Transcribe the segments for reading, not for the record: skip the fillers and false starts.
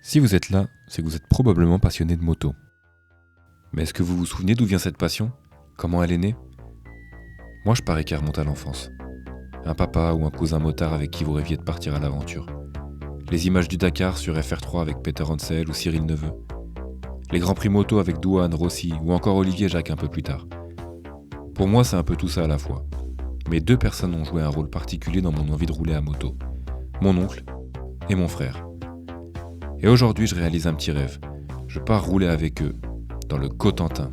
Si vous êtes là, c'est que vous êtes probablement passionné de moto. Mais est-ce que vous vous souvenez d'où vient cette passion ? Comment elle est née ? Moi, je parie qu'elle remonte à l'enfance. Un papa ou un cousin motard avec qui vous rêviez de partir à l'aventure. Les images du Dakar sur FR3 avec Peter Hansel ou Cyril Neveu. Les grands prix moto avec Douane, Rossi ou encore Olivier Jacques un peu plus tard. Pour moi, c'est un peu tout ça à la fois. Mais deux personnes ont joué un rôle particulier dans mon envie de rouler à moto. Mon oncle et mon frère. Et aujourd'hui, je réalise un petit rêve. Je pars rouler avec eux, dans le Cotentin.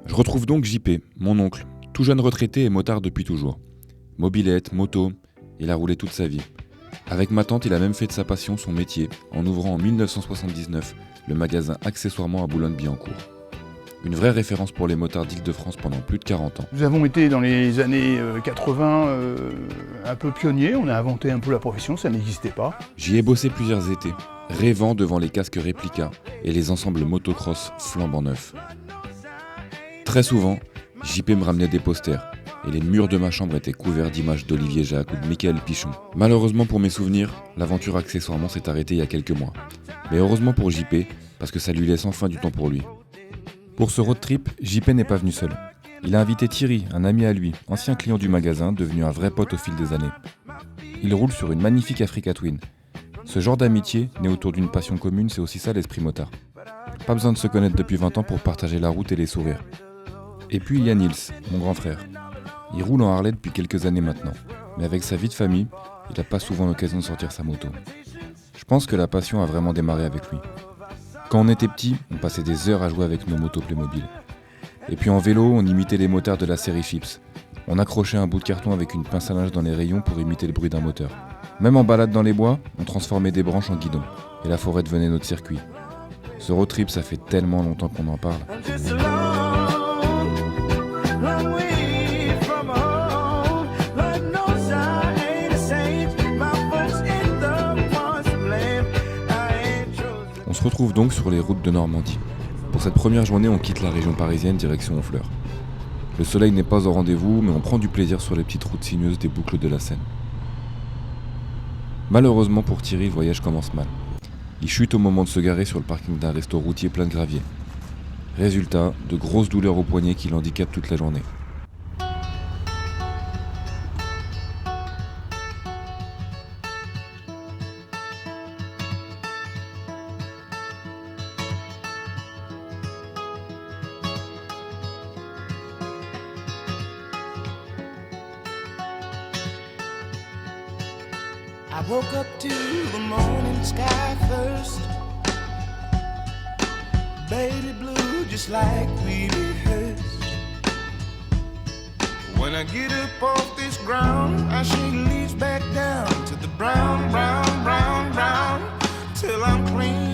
Je retrouve donc JP, mon oncle, tout jeune retraité et motard depuis toujours. Mobilette, moto, il a roulé toute sa vie. Avec ma tante, il a même fait de sa passion son métier, en ouvrant en 1979 le magasin accessoirement à Boulogne-Billancourt. Une vraie référence pour les motards d'Île-de-France pendant plus de 40 ans. Nous avons été dans les années 80 un peu pionniers, on a inventé un peu la profession, ça n'existait pas. J'y ai bossé plusieurs étés, rêvant devant les casques réplica et les ensembles motocross flambant neufs. Très souvent, JP me ramenait des posters, et les murs de ma chambre étaient couverts d'images d'Olivier Jacques ou de Michael Pichon. Malheureusement pour mes souvenirs, l'aventure accessoirement s'est arrêtée il y a quelques mois. Mais heureusement pour JP, parce que ça lui laisse enfin du temps pour lui. Pour ce road trip, JP n'est pas venu seul. Il a invité Thierry, un ami à lui, ancien client du magasin, devenu un vrai pote au fil des années. Il roule sur une magnifique Africa Twin. Ce genre d'amitié, né autour d'une passion commune, c'est aussi ça l'esprit motard. Pas besoin de se connaître depuis 20 ans pour partager la route et les sourires. Et puis il y a Nils, mon grand frère. Il roule en Harley depuis quelques années maintenant, mais avec sa vie de famille, il n'a pas souvent l'occasion de sortir sa moto. Je pense que la passion a vraiment démarré avec lui. Quand on était petit, on passait des heures à jouer avec nos motos Playmobil. Et puis en vélo, on imitait les motards de la série Philips. On accrochait un bout de carton avec une pince à linge dans les rayons pour imiter le bruit d'un moteur. Même en balade dans les bois, on transformait des branches en guidon, et la forêt devenait notre circuit. Ce road trip, ça fait tellement longtemps qu'on en parle. On se retrouve donc sur les routes de Normandie. Pour cette première journée, on quitte la région parisienne direction Honfleur. Le soleil n'est pas au rendez-vous, mais on prend du plaisir sur les petites routes sinueuses des boucles de la Seine. Malheureusement pour Thierry, le voyage commence mal. Il chute au moment de se garer sur le parking d'un resto routier plein de gravier. Résultat, de grosses douleurs au poignet qui l'handicapent toute la journée. I woke up to the morning sky first. Baby blue just like we rehearsed. When I get up off this ground, I shake leaves back down to the brown, brown, brown, brown, till I'm clean.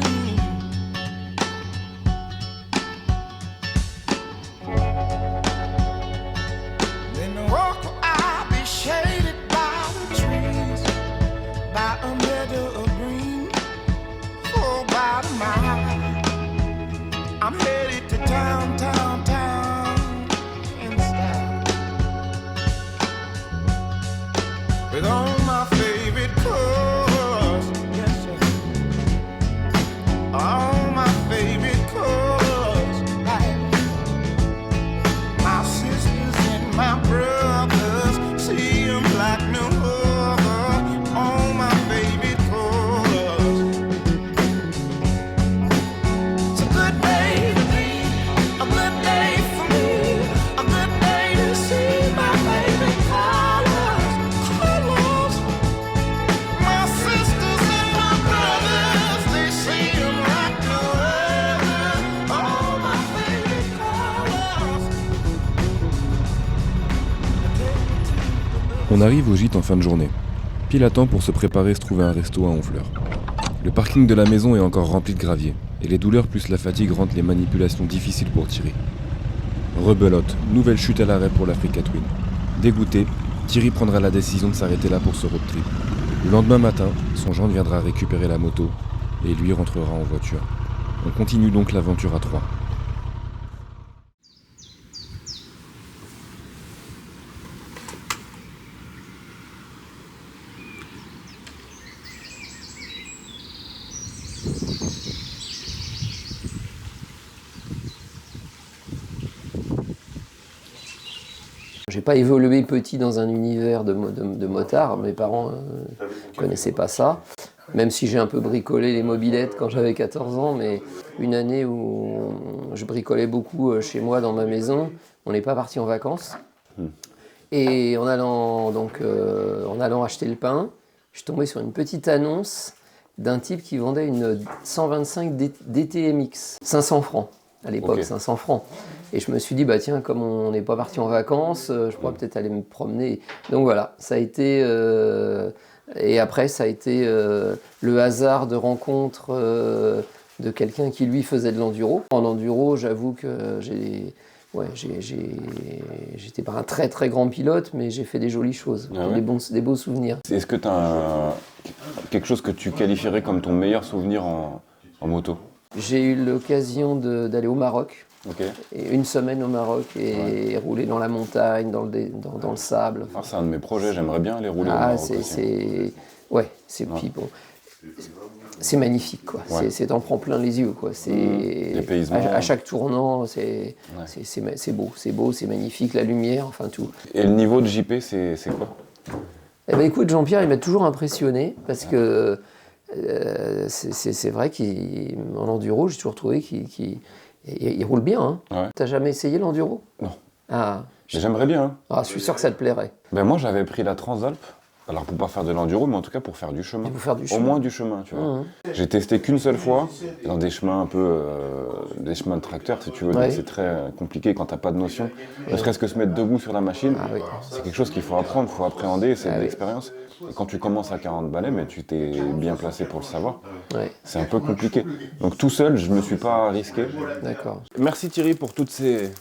Then the walk I'll be shaded by the trees, by a meadow of green, for about a mile. I'm headed to town, town, town, in style, with all my favorite colors, yes sir, all my favorite colors, like my sisters and my brothers, see them like no other, all my favorite colors. It's a good day to be, a good day for me, a good day to see my favorite colors, colors. My sisters and my brothers, they see them like no other, all my favorite colors. On arrive au gîte en fin de journée. Pile à temps pour se préparer se trouver un resto à Honfleur. Le parking de la maison est encore rempli de gravier, et les douleurs plus la fatigue rendent les manipulations difficiles pour Thierry. Rebelote, nouvelle chute à l'arrêt pour l'Africa Twin. Dégoûté, Thierry prendra la décision de s'arrêter là pour ce road trip. Le lendemain matin, son gendre viendra récupérer la moto, et lui rentrera en voiture. On continue donc l'aventure à 3. J'ai pas évolué petit dans un univers de motard, mes parents connaissaient pas ça. Même si j'ai un peu bricolé les mobylettes quand j'avais 14 ans, mais une année où je bricolais beaucoup chez moi dans ma maison, on n'est pas parti en vacances. Et en allant acheter le pain, je suis tombé sur une petite annonce d'un type qui vendait une 125 DTMX, 500 francs. À l'époque, okay. 500 francs. Et je me suis dit, bah tiens, comme on n'est pas parti en vacances, je pourrais peut-être aller me promener. Donc voilà, ça a été... et après, ça a été le hasard de rencontre de quelqu'un qui, lui, faisait de l'enduro. En enduro, j'avoue que j'étais pas un très très grand pilote, mais j'ai fait des jolies choses, des beaux souvenirs. Est-ce que tu as quelque chose que tu qualifierais comme ton meilleur souvenir en moto ? J'ai eu l'occasion d'aller au Maroc, et une semaine au Maroc et rouler dans la montagne, dans le sable. Ah, c'est un de mes projets, j'aimerais bien aller rouler au Maroc. C'est magnifique, quoi. Ouais. T'en prends plein les yeux, quoi. Les paysages. À chaque tournant, c'est beau, c'est magnifique, la lumière, enfin tout. Et le niveau de JP, c'est quoi ? Eh ben, écoute, Jean-Pierre, il m'a toujours impressionné parce que c'est vrai qu'en enduro, j'ai toujours trouvé qu'il roule bien. Hein. Ouais. T'as jamais essayé l'enduro ? Non. Ah, mais j'aimerais bien. Hein. Ah, je suis sûr que ça te plairait. Ben moi, j'avais pris la Transalp. Alors pour pas faire de l'enduro, mais en tout cas pour faire du chemin. Au moins du chemin, tu vois. J'ai testé qu'une seule fois, dans des chemins un peu... des chemins de tracteur, si tu veux. Ouais. C'est très compliqué quand t'as pas de notion. Ne serait-ce que se mettre debout sur la machine, c'est quelque chose qu'il faut apprendre, il faut appréhender, c'est de l'expérience. Et quand tu commences à 40 balais, mais tu t'es bien placé pour le savoir. Ouais. C'est un peu compliqué. Donc tout seul, je me suis pas risqué. D'accord. Merci Thierry pour toutes ces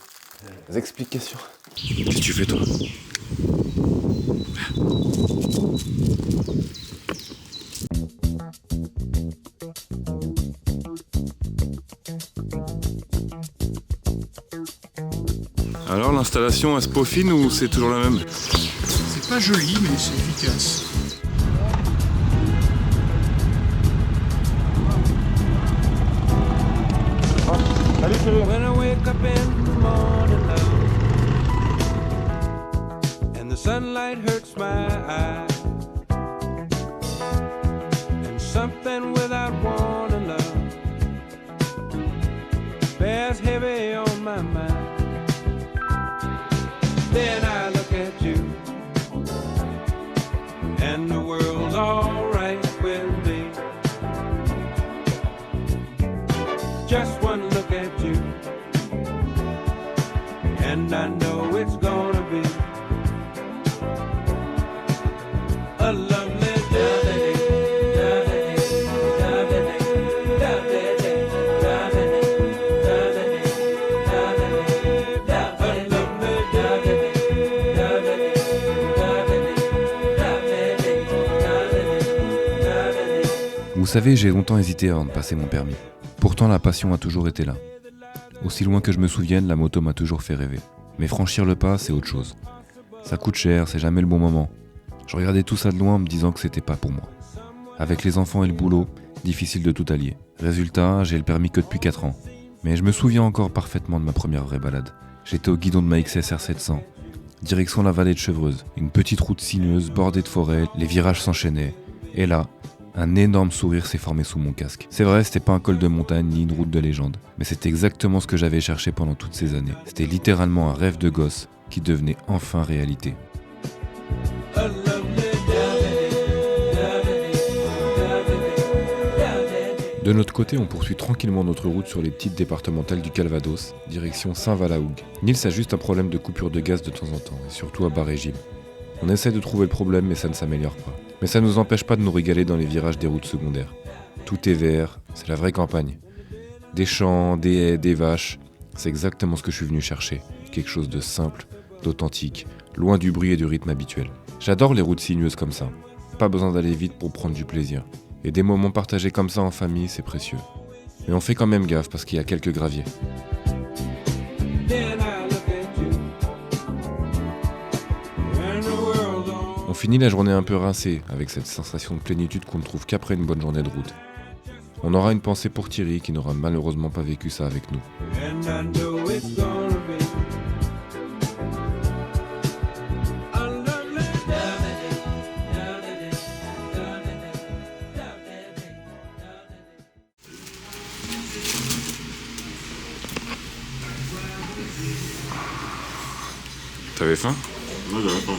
explications. Qu'est-ce que tu fais toi ? Alors l'installation, elle se peaufine ou c'est toujours la même ? C'est pas joli, mais c'est efficace. Salut Thierry. When I wake up in the morning, love, and the sunlight hurts my eyes, and something without warning, love, bears heavy on my mind. Then I look at you, and the world's alright with me. Just one look at you, and I know it's gonna be a lovely day. Vous savez, j'ai longtemps hésité avant de passer mon permis. Pourtant, la passion a toujours été là. Aussi loin que je me souvienne, la moto m'a toujours fait rêver. Mais franchir le pas, c'est autre chose. Ça coûte cher, c'est jamais le bon moment. Je regardais tout ça de loin en me disant que c'était pas pour moi. Avec les enfants et le boulot, difficile de tout allier. Résultat, j'ai le permis que depuis 4 ans. Mais je me souviens encore parfaitement de ma première vraie balade. J'étais au guidon de ma XSR 700. Direction la vallée de Chevreuse. Une petite route sinueuse bordée de forêts, les virages s'enchaînaient. Et là, un énorme sourire s'est formé sous mon casque. C'est vrai, c'était pas un col de montagne ni une route de légende, mais c'était exactement ce que j'avais cherché pendant toutes ces années. C'était littéralement un rêve de gosse qui devenait enfin réalité. De notre côté, on poursuit tranquillement notre route sur les petites départementales du Calvados, direction Saint-Valahougue. Nils a juste un problème de coupure de gaz de temps en temps, et surtout à bas régime. On essaie de trouver le problème, mais ça ne s'améliore pas. Mais ça ne nous empêche pas de nous régaler dans les virages des routes secondaires. Tout est vert, c'est la vraie campagne. Des champs, des haies, des vaches, c'est exactement ce que je suis venu chercher. Quelque chose de simple, d'authentique, loin du bruit et du rythme habituel. J'adore les routes sinueuses comme ça. Pas besoin d'aller vite pour prendre du plaisir. Et des moments partagés comme ça en famille, c'est précieux. Mais on fait quand même gaffe parce qu'il y a quelques graviers. Then I look at you. And the world's on. On finit la journée un peu rincé, avec cette sensation de plénitude qu'on ne trouve qu'après une bonne journée de route. On aura une pensée pour Thierry qui n'aura malheureusement pas vécu ça avec nous. And I know it's gonna be a lovely T'avais faim ? Moi j'avais faim.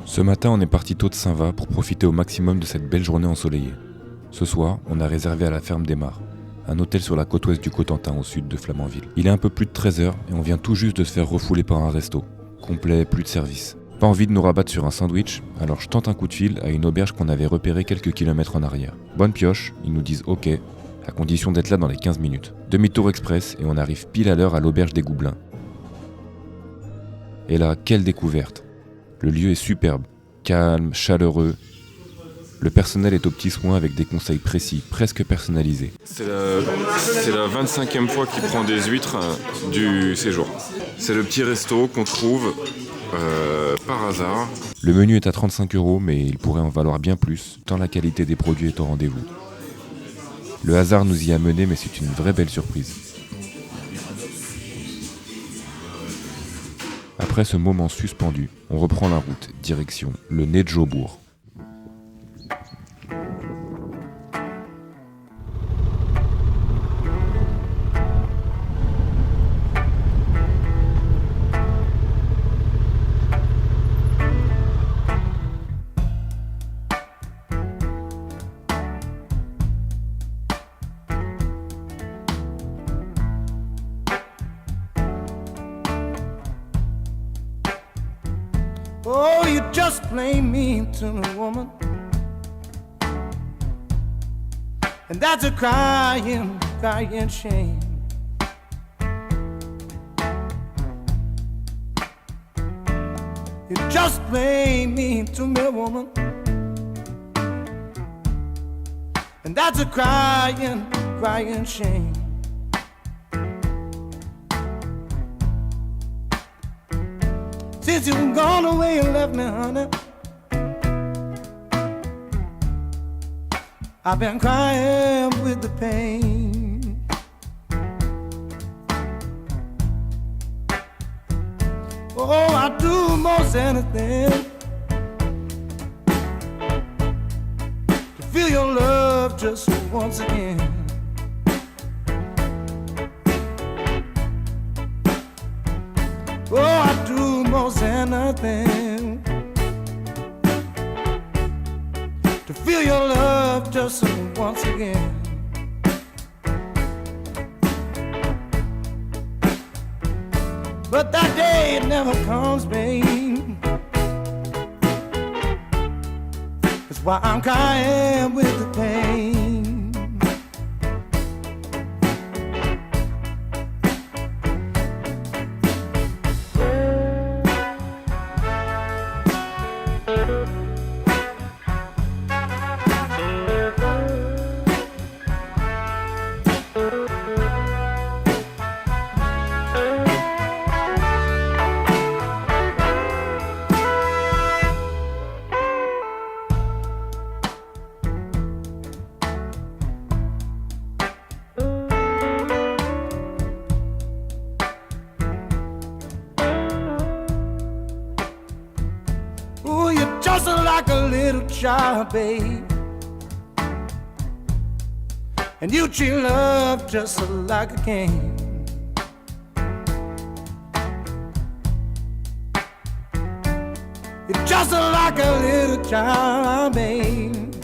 Ce matin, on est parti tôt de Saint-Va pour profiter au maximum de cette belle journée ensoleillée. Ce soir, on a réservé à la Ferme des Mares, un hôtel sur la côte ouest du Cotentin au sud de Flamanville. Il est un peu plus de 13h et on vient tout juste de se faire refouler par un resto. Complet, plus de service. Pas envie de nous rabattre sur un sandwich, alors je tente un coup de fil à une auberge qu'on avait repérée quelques kilomètres en arrière. Bonne pioche, ils nous disent OK, à condition d'être là dans les 15 minutes. Demi-tour express et on arrive pile à l'heure à l'auberge des Goublins. Et là, quelle découverte! Le lieu est superbe, calme, chaleureux. Le personnel est aux petits soins avec des conseils précis, presque personnalisés. C'est la 25e fois qu'il prend des huîtres du séjour. C'est le petit resto qu'on trouve par hasard. Le menu est à 35 €, mais il pourrait en valoir bien plus, tant la qualité des produits est au rendez-vous. Le hasard nous y a menés, mais c'est une vraie belle surprise. Après ce moment suspendu, on reprend la route, direction le nez de Jobourg. Oh, you just plain mean to me, woman. And that's a crying, crying shame. You just plain mean to me, woman. And that's a crying, crying shame. Since you've gone away and left me, honey, I've been crying with the pain. Oh, I'd do most anything to feel your love just once again. Oh, I'd do most anything to feel your love just once again. But that day it never comes, babe. That's why I'm crying with the pain. Ooh, you're just like a little child, babe. And you treat love just like a king. You're just like a little child, babe.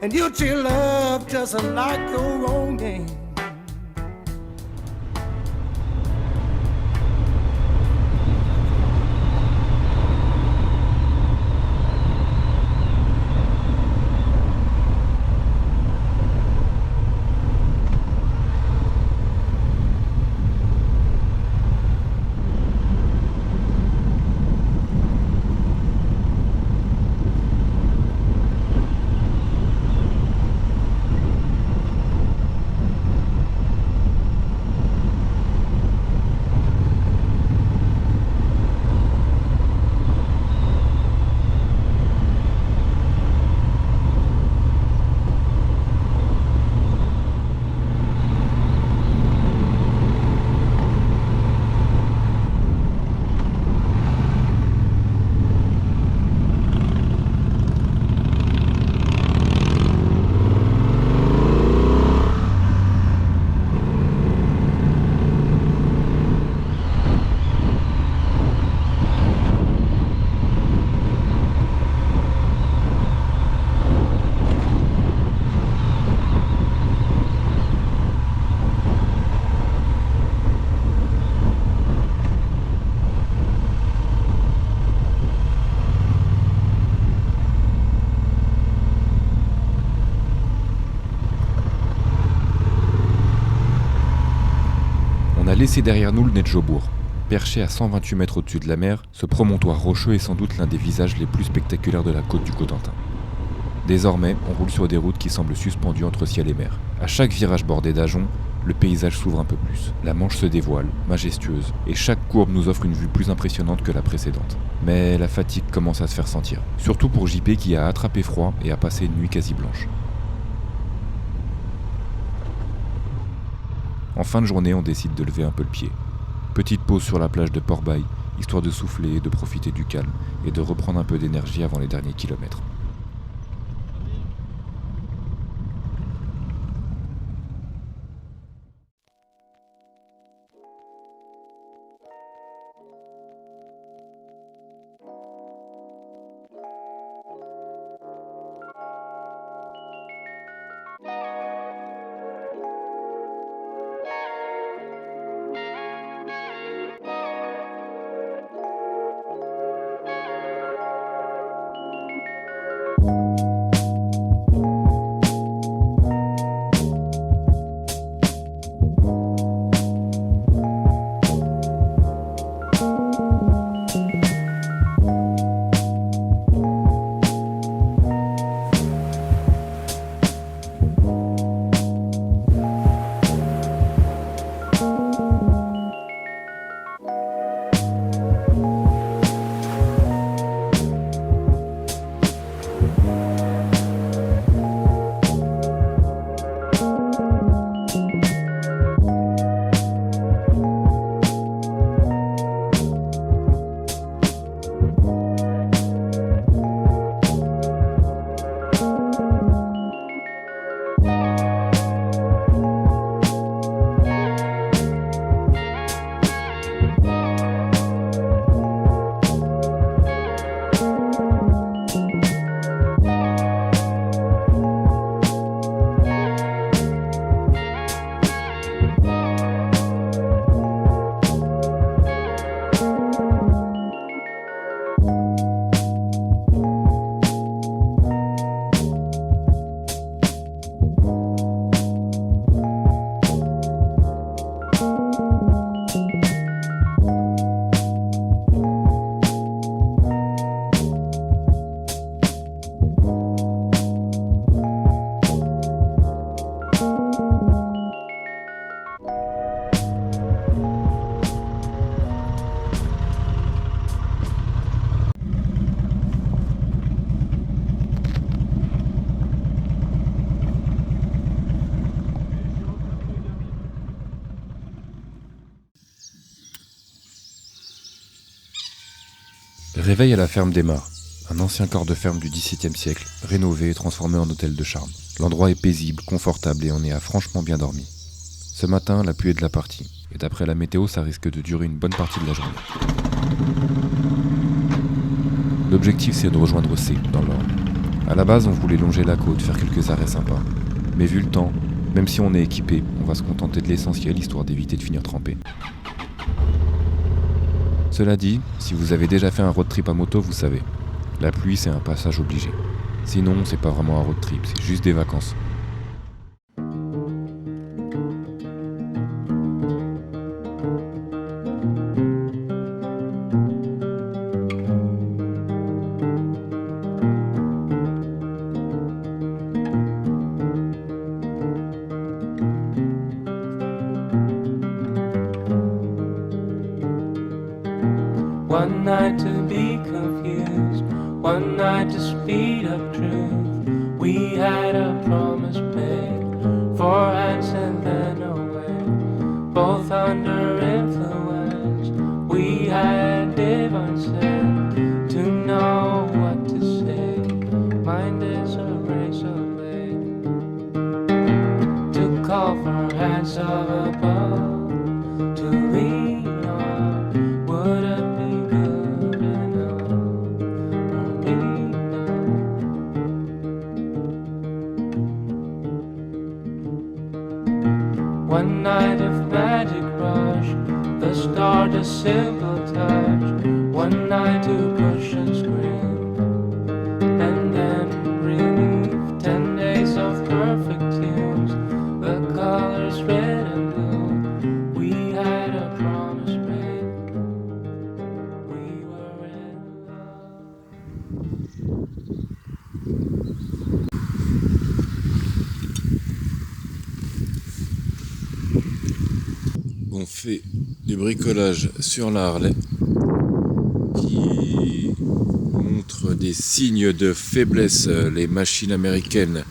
And you treat love just like your own game. On a laissé derrière nous le Nedjobour. Perché à 128 mètres au-dessus de la mer, ce promontoire rocheux est sans doute l'un des visages les plus spectaculaires de la côte du Cotentin. Désormais, on roule sur des routes qui semblent suspendues entre ciel et mer. À chaque virage bordé d'ajoncs, le paysage s'ouvre un peu plus. La Manche se dévoile, majestueuse, et chaque courbe nous offre une vue plus impressionnante que la précédente. Mais la fatigue commence à se faire sentir. Surtout pour JP qui a attrapé froid et a passé une nuit quasi blanche. En fin de journée, on décide de lever un peu le pied. Petite pause sur la plage de Port-Bail, histoire de souffler et de profiter du calme, et de reprendre un peu d'énergie avant les derniers kilomètres. Réveil à la ferme des Mares, un ancien corps de ferme du XVIIe siècle, rénové et transformé en hôtel de charme. L'endroit est paisible, confortable et on y a franchement bien dormi. Ce matin, la pluie est de la partie, et d'après la météo, ça risque de durer une bonne partie de la journée. L'objectif, c'est de rejoindre C, dans l'Orne. À la base, on voulait longer la côte, faire quelques arrêts sympas. Mais vu le temps, même si on est équipé, on va se contenter de l'essentiel, histoire d'éviter de finir trempé. Cela dit, si vous avez déjà fait un road trip à moto, vous savez, la pluie, c'est un passage obligé. Sinon, c'est pas vraiment un road trip, c'est juste des vacances. One night to be confused, one night to speed up truth. We had a promise made, 4 hands and then away. Both under influence, we had divine sense to know what to say. Mind is a razor blade to call for hands of above to lean on. Would it one night of magic rush, the start a simple touch. One night to push and scream, and then relief. 10 days of perfect tunes, the colors red and blue. We had a promise made, we were in On fait du bricolage sur la Harley qui montre des signes de faiblesse. Les machines américaines,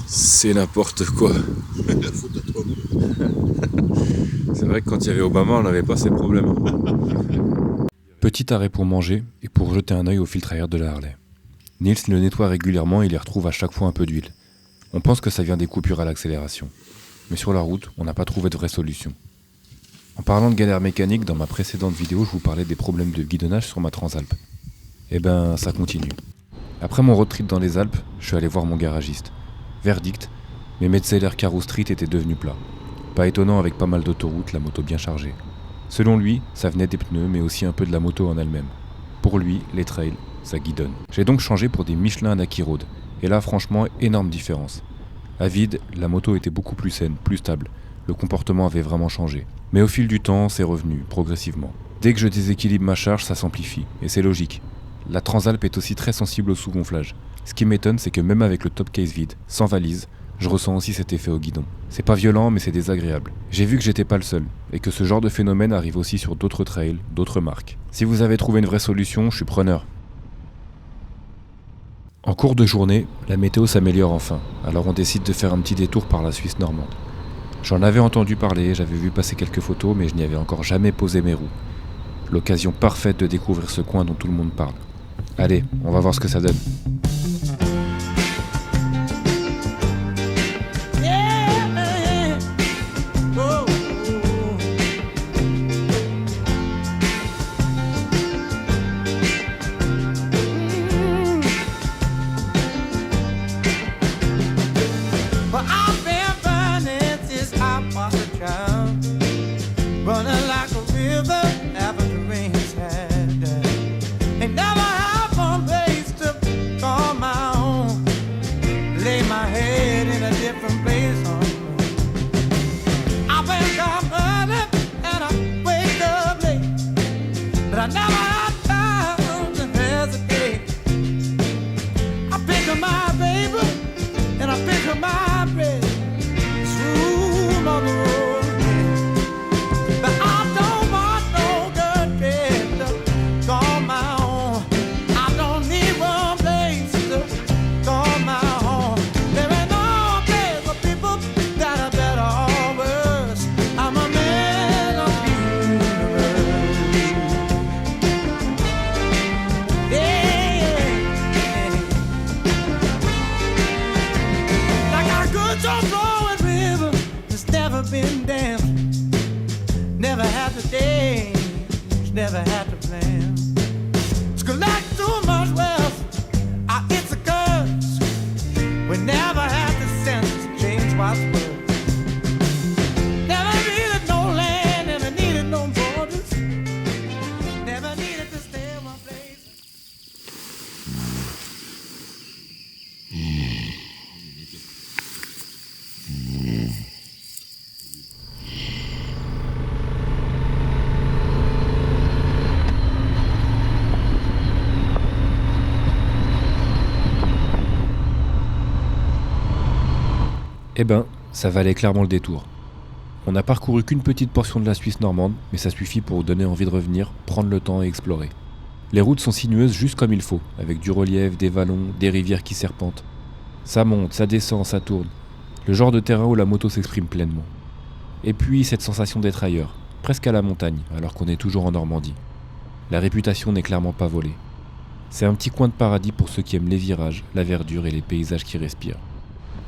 c'est n'importe quoi. C'est vrai que quand il y avait Obama, on n'avait pas ces problèmes. Petit arrêt pour manger et pour jeter un œil au filtre à air de la Harley. Nils le nettoie régulièrement et il y retrouve à chaque fois un peu d'huile. On pense que ça vient des coupures à l'accélération. Mais sur la route, on n'a pas trouvé de vraie solution. En parlant de galère mécanique, dans ma précédente vidéo, je vous parlais des problèmes de guidonnage sur ma Transalp. Eh ben, ça continue. Après mon road trip dans les Alpes, je suis allé voir mon garagiste. Verdict, mes Metzeler Carro Street étaient devenus plats. Pas étonnant avec pas mal d'autoroutes, la moto bien chargée. Selon lui, ça venait des pneus, mais aussi un peu de la moto en elle-même. Pour lui, les trails, ça guidonne. J'ai donc changé pour des Michelin Naki Road. Et là, franchement, énorme différence. À vide, la moto était beaucoup plus saine, plus stable. Le comportement avait vraiment changé. Mais au fil du temps, c'est revenu, progressivement. Dès que je déséquilibre ma charge, ça s'amplifie. Et c'est logique. La Transalp est aussi très sensible au sous-gonflage. Ce qui m'étonne, c'est que même avec le top case vide, sans valise, je ressens aussi cet effet au guidon. C'est pas violent, mais c'est désagréable. J'ai vu que j'étais pas le seul, et que ce genre de phénomène arrive aussi sur d'autres trails, d'autres marques. Si vous avez trouvé une vraie solution, je suis preneur. En cours de journée, la météo s'améliore enfin, alors on décide de faire un petit détour par la Suisse normande. J'en avais entendu parler, j'avais vu passer quelques photos, mais je n'y avais encore jamais posé mes roues. L'occasion parfaite de découvrir ce coin dont tout le monde parle. Allez, on va voir ce que ça donne. Running like a river after the rain's had. Ain't never have one place to call my and dance. Never had to dance, never had to plan. To collect too much wealth, it's a curse. We never had the sense to change what's worth. Never needed no land, never needed no borders. Never needed to stay in one place. Eh ben, ça valait clairement le détour. On n'a parcouru qu'une petite portion de la Suisse normande, mais ça suffit pour donner envie de revenir, prendre le temps et explorer. Les routes sont sinueuses juste comme il faut, avec du relief, des vallons, des rivières qui serpentent. Ça monte, ça descend, ça tourne. Le genre de terrain où la moto s'exprime pleinement. Et puis cette sensation d'être ailleurs, presque à la montagne, alors qu'on est toujours en Normandie. La réputation n'est clairement pas volée. C'est un petit coin de paradis pour ceux qui aiment les virages, la verdure et les paysages qui respirent.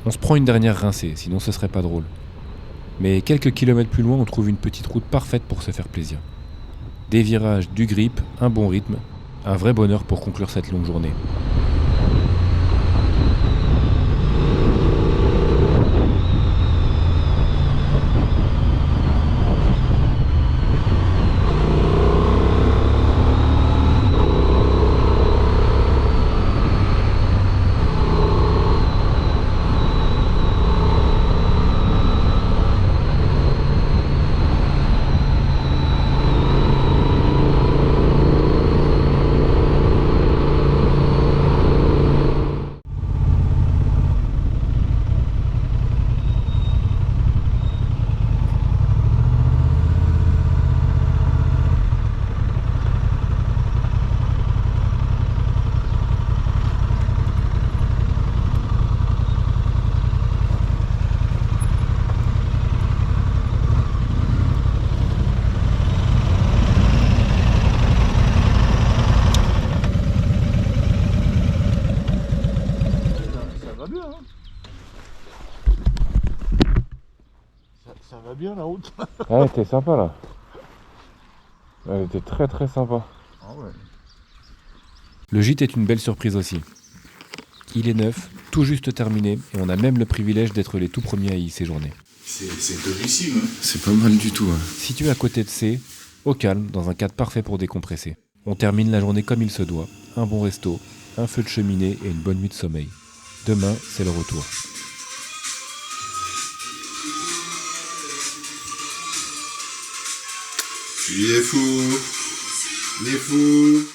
On se prend une dernière rincée, sinon ce serait pas drôle. Mais quelques kilomètres plus loin, on trouve une petite route parfaite pour se faire plaisir. Des virages, du grip, un bon rythme, un vrai bonheur pour conclure cette longue journée. Ça va bien la route. Ouais, elle était sympa là. Elle était très très sympa. Ah ouais. Le gîte est une belle surprise aussi. Il est neuf, tout juste terminé, et on a même le privilège d'être les tout premiers à y séjourner. C'est topissime. C'est pas mal du tout. Situé à côté de C, au calme, dans un cadre parfait pour décompresser. On termine la journée comme il se doit. Un bon resto, un feu de cheminée et une bonne nuit de sommeil. Demain, c'est le retour. Il est fou. Il est fou.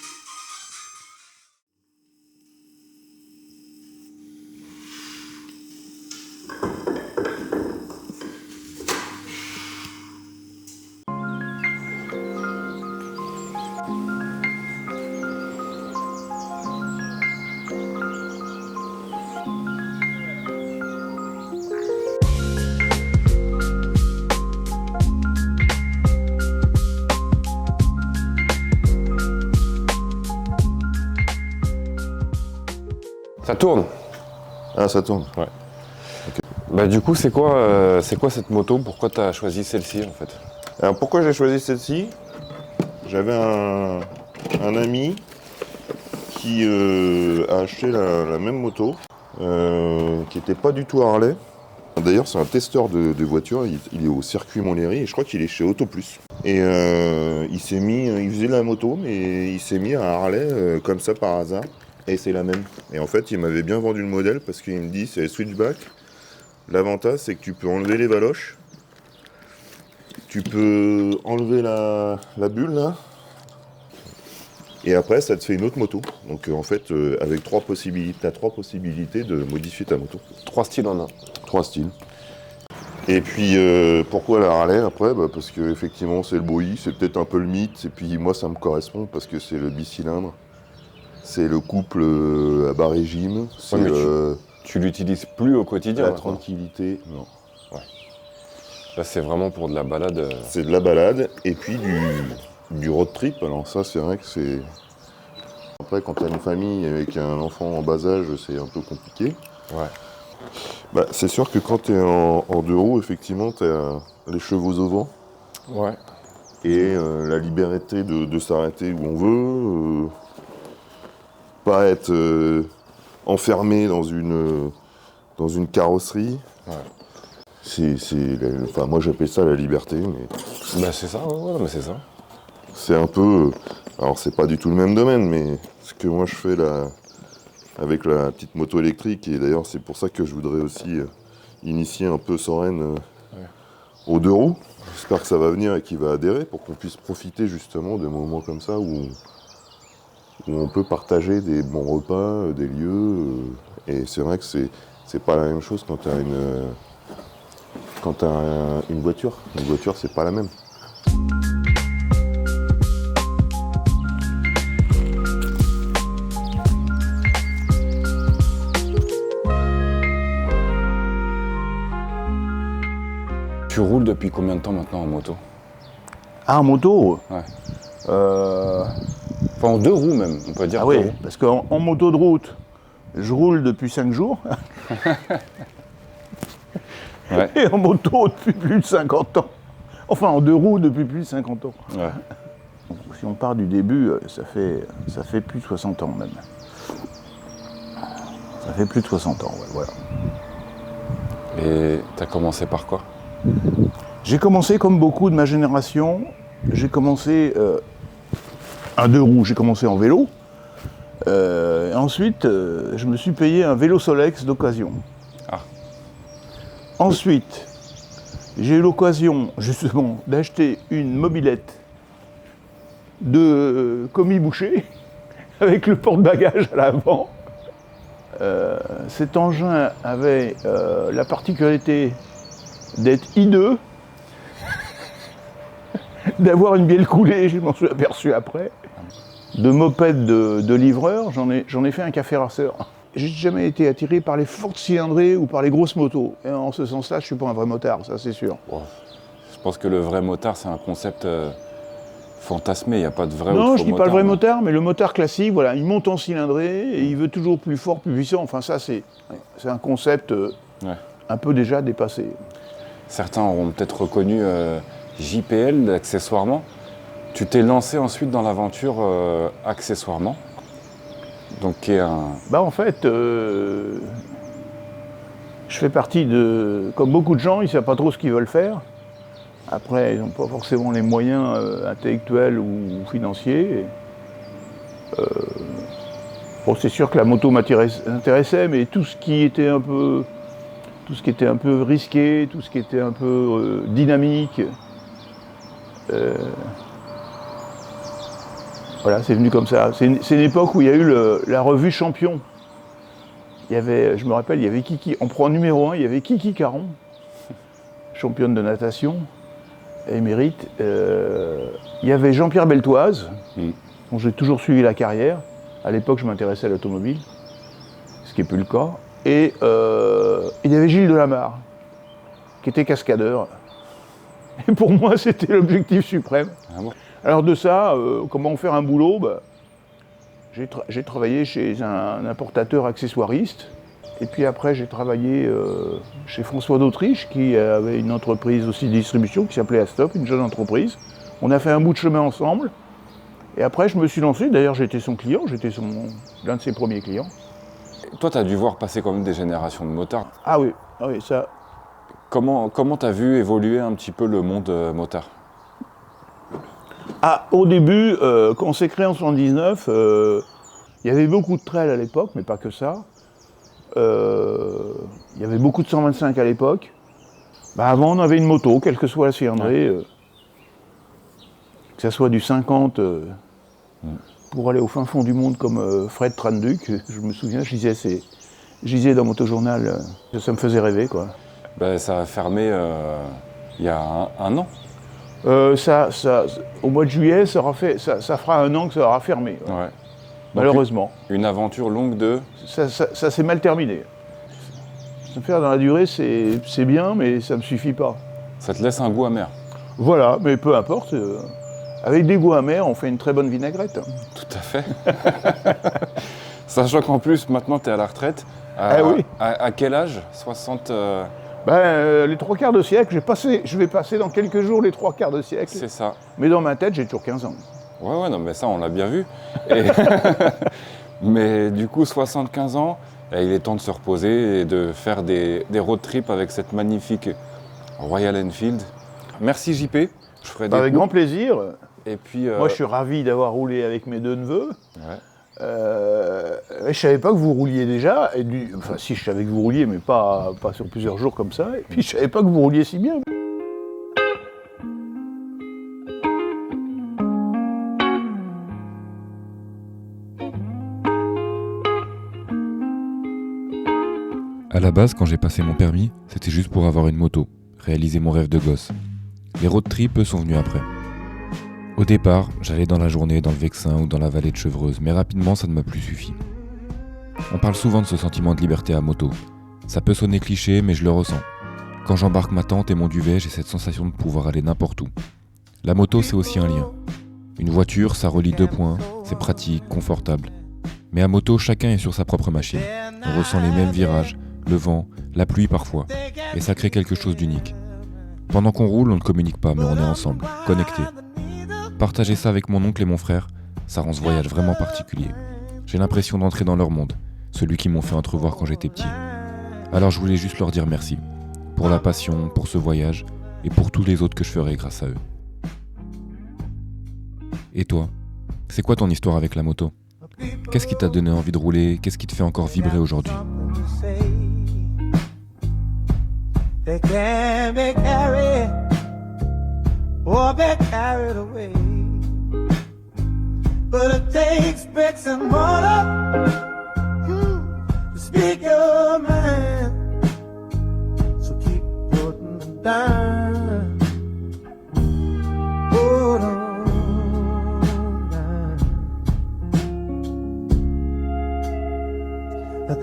Ça tourne. Ah, ça tourne. Ouais. Okay. Bah du coup, c'est quoi cette moto? Pourquoi tu as choisi celle-ci en fait? Alors pourquoi j'ai choisi celle-ci? J'avais un ami qui a acheté la même moto, qui n'était pas du tout Harley. D'ailleurs, c'est un testeur de voitures, il est au circuit Montlhéry et je crois qu'il est chez Auto Plus. Et il faisait de la moto, mais il s'est mis à Harley comme ça par hasard. Et c'est la même. Et en fait, il m'avait bien vendu le modèle parce qu'il me dit c'est switchback. L'avantage, c'est que tu peux enlever les valoches. Tu peux enlever la bulle là. Et après, ça te fait une autre moto. Donc en fait, avec t'as trois possibilités de modifier ta moto. 3 styles en un. 3 styles. Et puis pourquoi la Harley après? Parce que effectivement c'est le bruit, c'est peut-être un peu le mythe. Et puis moi ça me correspond parce que c'est le bicylindre. C'est le couple à bas régime. C'est tu l'utilises plus au quotidien. La tranquillité, non. Ouais. Là, c'est vraiment pour de la balade. C'est de la balade et puis du road trip. Alors ça, c'est vrai que c'est... Après, quand tu as une famille avec un enfant en bas âge, c'est un peu compliqué. Ouais. Bah, c'est sûr que quand tu es en deux roues, effectivement, tu as les chevaux au vent. Ouais. Et la liberté de s'arrêter où on veut. Pas être enfermé dans une carrosserie. Ouais. Enfin, moi j'appelle ça la liberté. Mais... Bah c'est ça, ouais, mais c'est ça. C'est un peu... alors c'est pas du tout le même domaine, mais ce que moi je fais là, avec la petite moto électrique, et d'ailleurs c'est pour ça que je voudrais aussi initier un peu Soren aux deux roues. J'espère que ça va venir et qu'il va adhérer pour qu'on puisse profiter justement de moments comme ça où on peut partager des bons repas, des lieux. Et c'est vrai que c'est pas la même chose quand t'as une voiture. Une voiture, c'est pas la même. Tu roules depuis combien de temps maintenant en moto? Ah, en moto? Ouais. Enfin, en deux roues même, on peut dire. Ah oui, parce qu'en moto de route, je roule depuis 5 jours. Ouais. Et en moto depuis plus de 50 ans. Enfin, en deux roues depuis plus de 50 ans. Ouais. Si on part du début, ça fait plus de 60 ans même. Ça fait plus de 60 ans, ouais, voilà. Et t'as commencé par quoi? J'ai commencé comme beaucoup de ma génération. J'ai commencé à deux roues, j'ai commencé en vélo. Ensuite, je me suis payé un vélo Solex d'occasion. Ah. Ensuite, j'ai eu l'occasion justement d'acheter une mobilette de commis boucher avec le porte-bagages à l'avant. Cet engin avait la particularité d'être hideux, d'avoir une bielle coulée, je m'en suis aperçu après. De moped de livreur, j'en ai fait un café rasseur. J'ai jamais été attiré par les fortes cylindrées ou par les grosses motos. Et en ce sens-là, je suis pas un vrai motard, ça c'est sûr. Wow. Je pense que le vrai motard, c'est un concept fantasmé, il n'y a pas de vrai Non, je dis pas le vrai non. motard, mais le motard classique, voilà, il monte en cylindrée et il veut toujours plus fort, plus puissant. Enfin ça, c'est un concept un peu déjà dépassé. Certains auront peut-être reconnu JPL accessoirement. Tu t'es lancé ensuite dans l'aventure accessoirement, donc qui est un... Bah en fait, je fais partie de... Comme beaucoup de gens, ils ne savent pas trop ce qu'ils veulent faire. Après, ils n'ont pas forcément les moyens intellectuels ou financiers. Bon, c'est sûr que la moto m'intéressait, mais tout ce qui était un peu risqué, tout ce qui était un peu dynamique, voilà, c'est venu comme ça. C'est une époque où il y a eu la revue Champion. Il y avait, je me rappelle, il y avait Kiki, en pro numéro 1, il y avait Kiki Caron, championne de natation, émérite. Il y avait Jean-Pierre Beltoise, dont j'ai toujours suivi la carrière. À l'époque, je m'intéressais à l'automobile, ce qui n'est plus le cas. Et il y avait Gilles Delamarre, qui était cascadeur. Et pour moi, c'était l'objectif suprême. Ah bon? Alors de ça, comment faire un boulot, bah, j'ai travaillé chez un importateur accessoiriste. Et puis après, j'ai travaillé chez François d'Autriche, qui avait une entreprise aussi de distribution qui s'appelait Astop, une jeune entreprise. On a fait un bout de chemin ensemble. Et après, je me suis lancé. D'ailleurs, j'étais son client, j'étais l'un de ses premiers clients. Toi, tu as dû voir passer quand même des générations de motards. Ah oui, ça... Comment tu as vu évoluer un petit peu le monde motard? Ah, au début, quand on s'est créé en 1979, il y avait beaucoup de trails à l'époque, mais pas que ça. Il y avait beaucoup de 125 à l'époque. Bah, avant, on avait une moto, quelle que soit la cylindrée. Que ce soit du 50 pour aller au fin fond du monde comme Fred Tranduc. Je me souviens, je disais dans Motojournal, ça me faisait rêver, quoi. Ben, ça a fermé il y a un an. Au mois de juillet, ça fera un an que ça aura fermé. Ouais. Malheureusement. Une aventure longue de... Ça s'est mal terminé. Se faire dans la durée, c'est bien, mais ça ne me suffit pas. Ça te laisse un goût amer. Voilà, mais peu importe. Avec des goûts amers, on fait une très bonne vinaigrette. Tout à fait. Sachant qu'en plus, maintenant, tu es à la retraite. Oui. À quel âge 60 Les 3/4 de siècle, je vais passer dans quelques jours les 3/4 de siècle. C'est ça. Mais dans ma tête, j'ai toujours 15 ans. Ouais, non, mais ça, on l'a bien vu. Mais du coup, 75 ans, il est temps de se reposer et de faire des road trips avec cette magnifique Royal Enfield. Merci JP. Je ferai des avec grand plaisir. Et puis, moi, je suis ravi d'avoir roulé avec mes 2 neveux. Ouais. Je savais pas que vous rouliez déjà. Enfin, si, je savais que vous rouliez, mais pas sur plusieurs jours comme ça. Et puis, je savais pas que vous rouliez si bien. À la base, quand j'ai passé mon permis, c'était juste pour avoir une moto, réaliser mon rêve de gosse. Les road trips, eux, sont venus après. Au départ, j'allais dans la journée dans le Vexin ou dans la vallée de Chevreuse, mais rapidement ça ne m'a plus suffi. On parle souvent de ce sentiment de liberté à moto. Ça peut sonner cliché, mais je le ressens. Quand j'embarque ma tente et mon duvet, j'ai cette sensation de pouvoir aller n'importe où. La moto, c'est aussi un lien. Une voiture, ça relie 2 points, c'est pratique, confortable. Mais à moto, chacun est sur sa propre machine. On ressent les mêmes virages, le vent, la pluie parfois, et ça crée quelque chose d'unique. Pendant qu'on roule, on ne communique pas, mais on est ensemble, connectés. Partager ça avec mon oncle et mon frère, ça rend ce voyage vraiment particulier. J'ai l'impression d'entrer dans leur monde, celui qu'ils m'ont fait entrevoir quand j'étais petit. Alors je voulais juste leur dire merci, pour la passion, pour ce voyage, et pour tous les autres que je ferai grâce à eux. Et toi, c'est quoi ton histoire avec la moto ? Qu'est-ce qui t'a donné envie de rouler ? Qu'est-ce qui te fait encore vibrer aujourd'hui ? They can be carried or be carried away. But it takes bricks and mortar to speak your mind. So keep putting them down. Hold on down.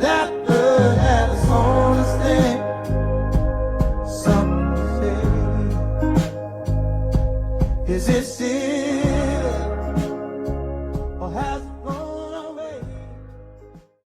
That bird had its own thing. Is it